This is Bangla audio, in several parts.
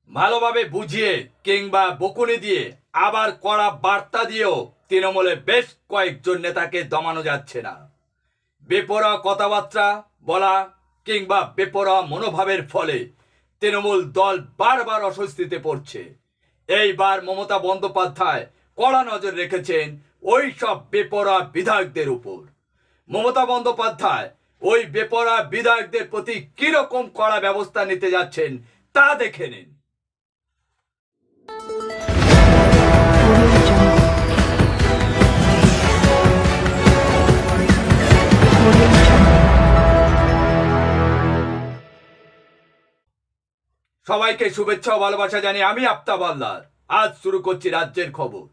ভালোভাবে বুঝিয়ে কিংবা বকুনি দিয়ে আবার কড়া বার্তা দিয়েও তৃণমূলে বেশ কয়েকজন নেতাকে দমানো যাচ্ছে না। বেপরোয়া কথাবার্তা বলা কিংবা বেপরোয়া মনোভাবের ফলে তৃণমূল দল বারবার অস্বস্তিতে পড়ছে। এইবার মমতা বন্দ্যোপাধ্যায় কড়া নজর রেখেছেন ওই সব বেপরোয়া বিধায়কদের উপর। মমতা বন্দ্যোপাধ্যায় ওই বেপরোয়া বিধায়কদের প্রতি কিরকম কড়া ব্যবস্থা নিতে যাচ্ছেন তা দেখে নিন। সবাইকে শুভেচ্ছা ও ভালোবাসা জানিয়ে আমি আফতাব হালদার আজ শুরু করছি রাজ্যের খবর।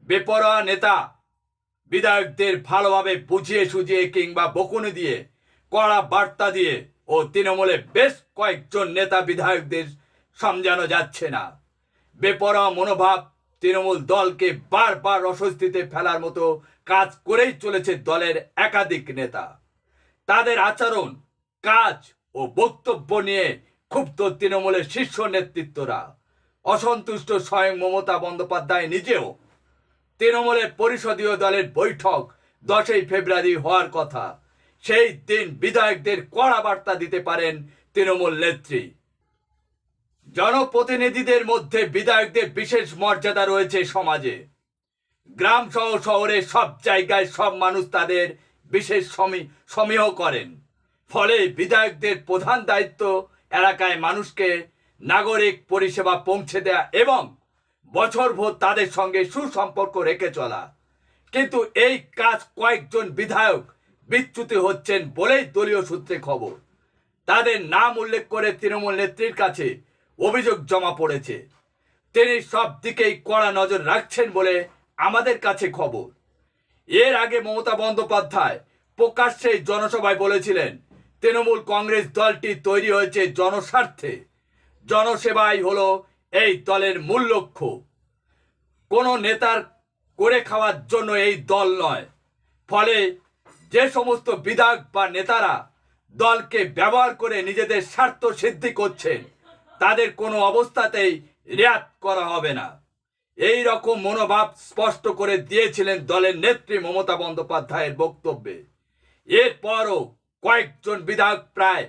বেপরোয়া নেতা বিধায়কদের ভালোভাবে বুঝিয়ে সুঝিয়ে কিংবা বকুনি দিয়ে কড়া বার্তা দিয়ে ও তৃণমূলে বেশ কয়েকজন নেতা বিধায়কদের সমঝানো যাচ্ছে না। বেপরোয়া মনোভাব তৃণমূল দলকে বারবার অস্বস্তিতে ফেলার মতো কাজ করেই চলেছে দলের একাধিক নেতা। তাদের আচরণ, কাজ ও বক্তব্য নিয়ে ক্ষুব্ধ তৃণমূলের শীর্ষ নেতৃত্বরা। অসন্তুষ্ট স্বয়ং মমতা বন্দ্যোপাধ্যায় নিজেও। তৃণমূলের পরিষদীয় দলের বৈঠক 10ই ফেব্রুয়ারি হওয়ার কথা। সেই দিন বিধায়কদের কড়া বার্তা দিতে পারেন তৃণমূল নেত্রী। জনপ্রতিনিধিদের মধ্যে বিধায়কদের বিশেষ মর্যাদা রয়েছে সমাজে। গ্রাম সহ শহরে সব জায়গায় সব মানুষ তাদের বিশেষ সমীহ করেন। ফলে বিধায়কদের প্রধান দায়িত্ব এলাকায় মানুষকে নাগরিক পরিষেবা পৌঁছে দেয়া এবং বছরভর তাদের সঙ্গে সুসম্পর্ক রেখে চলা। কিন্তু এই কাজ কয়েকজন বিধায়ক বিচ্যুতি হচ্ছেন বলেই দলীয় সূত্রে খবর। তাদের নাম উল্লেখ করে তৃণমূল নেত্রীর কাছে অভিযোগ জমা পড়েছে। তিনি সব দিকেই কড়া নজর রাখছেন বলে আমাদের কাছে খবর। এর আগে মমতা বন্দ্যোপাধ্যায় প্রকাশ্যে জনসভায় বলেছিলেন, তৃণমূল কংগ্রেস দলটি তৈরি হয়েছে জনস্বার্থে। জনসেবাই হলো এই দলের মূল লক্ষ্য। কোনো নেতার করে খাওয়ার জন্য এই দল নয়। ফলে যে সমস্ত বিধায়ক বা নেতারা দলকে ব্যবহার করে নিজেদের স্বার্থ সিদ্ধি করছেন তাদের কোনো অবস্থাতেই রেয়াত করা হবে না। এই রকম মনোভাব স্পষ্ট করে দিয়েছিলেন দলের নেত্রী মমতা বন্দ্যোপাধ্যায়ের বক্তব্যে। এরপরও কয়েকজন বিধায়ক প্রায়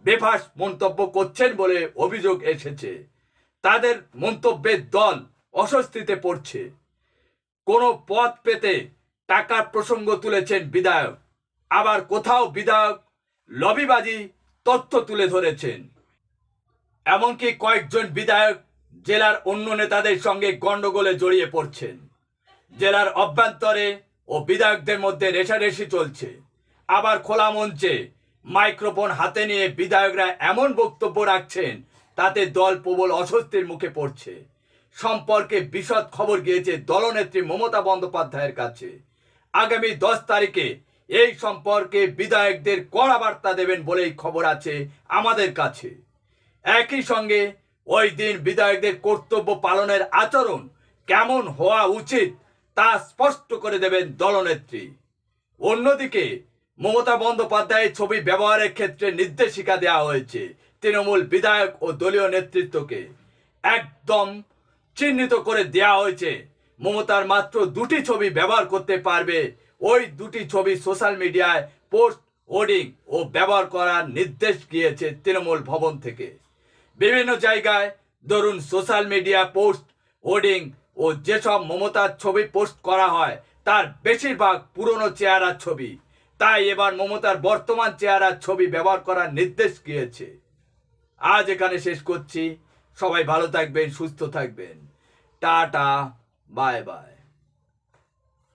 বেফাঁস মন্তব্য করছেন বলে অভিযোগ এসেছে। তাদের মন্তব্যে দল অস্বস্তিতে পড়ছে। কোনো পদ পেতে টাকার প্রসঙ্গ তুলেছেন বিধায়ক, আবার কোথাও বিধায়ক লবিবাজি তথ্য তুলে ধরেছেন। এমনকি কয়েকজন বিধায়ক জেলার অন্য নেতাদের সঙ্গে গন্ডগোলে জড়িয়ে পড়ছেন। জেলার অভ্যন্তরে ও বিধায়কদের মধ্যে রেষারেষি চলছে। আবার খোলা মঞ্চে মাইক্রোফোন হাতে নিয়ে বিধায়করা এমন বক্তব্য রাখছেন তাতে দল প্রবল অস্বস্তির মুখে পড়ছে। সম্পর্কে বিশদ খবর গিয়েছে দলনেত্রী মমতা বন্দ্যোপাধ্যায়ের কাছে। আগামী 10 তারিখে এই সম্পর্কে বিধায়কদের কড়া বার্তা দেবেন বলেই খবর আছে আমাদের কাছে। একই সঙ্গে ওই দিন বিধায়কদের কর্তব্য পালনের আচরণ কেমন হওয়া উচিত তা স্পষ্ট করে দেবেন দলনেত্রী। অন্যদিকে মমতা বন্দ্যোপাধ্যায়ের ছবি ব্যবহারের ক্ষেত্রে নির্দেশিকা দেওয়া হয়েছে তৃণমূল বিধায়ক ও দলীয় নেতৃত্বকে। একদম চিহ্নিত করে দেওয়া হয়েছে মমতার মাত্র 2টি ছবি ব্যবহার করতে পারবে। ওই 2টি ছবি সোশ্যাল মিডিয়ায় পোস্ট, হোর্ডিং ও ব্যবহার করার নির্দেশ গিয়েছে তৃণমূল ভবন থেকে। বিভিন্ন জায়গায় ধরুন সোশ্যাল মিডিয়া পোস্ট, হোর্ডিং ও যেসব মমতার ছবি পোস্ট করা হয় তার বেশিরভাগ পুরনো চেহারার ছবি। তাই এবার মমতার বর্তমান চেহারার ছবি ব্যবহার করার নির্দেশ গিয়েছে। আজ এখানে শেষ করছি। সবাই ভালো থাকবেন, সুস্থ থাকবেন। Tata, bye bye.